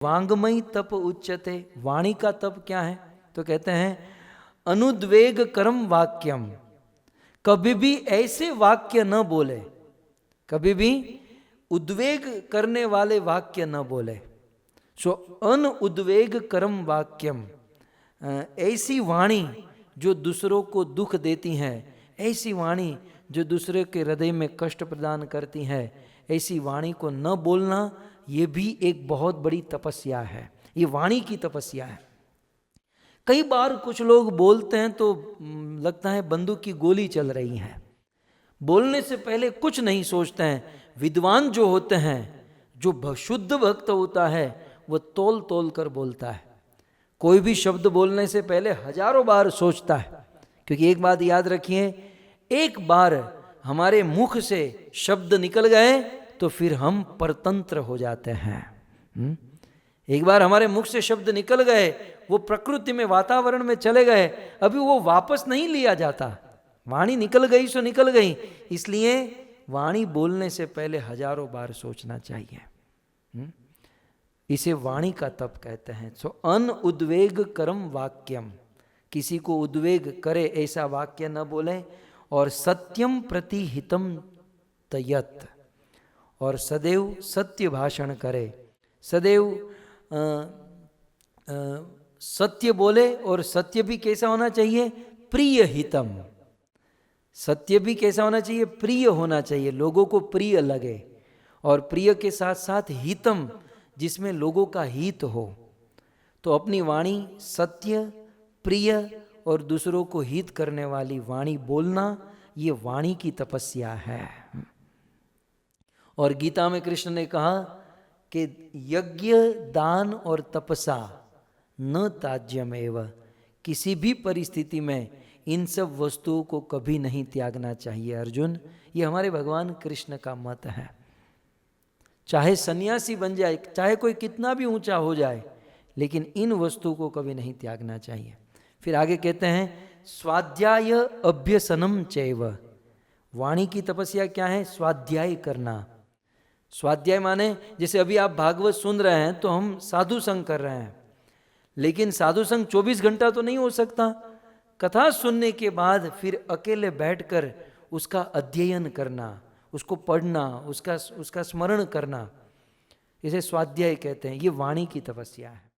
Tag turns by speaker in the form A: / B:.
A: वांगमयी तप उच्यते। वाणी का तप क्या है? तो कहते हैं अनुद्वेग कर्म वाक्यम। कभी भी ऐसे वाक्य न बोले, कभी भी उद्वेग करने वाले वाक्य न बोले। सो अन उद्वेग कर्म वाक्यम, ऐसी वाणी जो दूसरों को दुख देती हैं, ऐसी वाणी जो दूसरे के हृदय में कष्ट प्रदान करती हैं, ऐसी वाणी को न बोलना, ये भी एक बहुत बड़ी तपस्या है। ये वाणी की तपस्या है। कई बार कुछ लोग बोलते हैं तो लगता है बंदूक की गोली चल रही है। बोलने से पहले कुछ नहीं सोचते हैं। विद्वान जो होते हैं, जो शुद्ध भक्त होता है, वो तोल तोल कर बोलता है। कोई भी शब्द बोलने से पहले हजारों बार सोचता है। क्योंकि एक बात याद रखिए, एक बार हमारे मुख से शब्द निकल गए तो फिर हम परतंत्र हो जाते हैं। एक बार हमारे मुख से शब्द निकल गए, वो प्रकृति में, वातावरण में चले गए, अभी वो वापस नहीं लिया जाता। वाणी निकल गई सो निकल गई। इसलिए वाणी बोलने से पहले हजारों बार सोचना चाहिए। इसे वाणी का तप कहते हैं। सो अन उद्वेग कर्म वाक्यम, किसी को उद्वेग करे ऐसा वाक्य न बोले। और सत्यम प्रति हितम तयत, और सदैव सत्य भाषण करे। सदैव सत्य बोले। और सत्य भी कैसा होना चाहिए? प्रिय हितम। सत्य भी कैसा होना चाहिए? प्रिय होना चाहिए, लोगों को प्रिय लगे। और प्रिय के साथ साथ हितम, जिसमें लोगों का हित हो। तो अपनी वाणी सत्य, प्रिय और दूसरों को हित करने वाली वाणी बोलना, ये वाणी की तपस्या है। और गीता में कृष्ण ने कहा कि यज्ञ, दान और तपसा न त्याज्यमेव, किसी भी परिस्थिति में इन सब वस्तुओं को कभी नहीं त्यागना चाहिए अर्जुन। ये हमारे भगवान कृष्ण का मत है। चाहे सन्यासी बन जाए, चाहे कोई कितना भी ऊंचा हो जाए, लेकिन इन वस्तुओं को कभी नहीं त्यागना चाहिए। फिर आगे कहते हैं स्वाध्याय अभ्यसनम चैव। वाणी की तपस्या क्या है? स्वाध्याय करना। स्वाध्याय माने जैसे अभी आप भागवत सुन रहे हैं तो हम साधु संग कर रहे हैं, लेकिन साधु संग 24 घंटा तो नहीं हो सकता। कथा सुनने के बाद फिर अकेले बैठकर उसका अध्ययन करना, उसको पढ़ना, उसका स्मरण करना, इसे स्वाध्याय कहते हैं। ये वाणी की तपस्या है।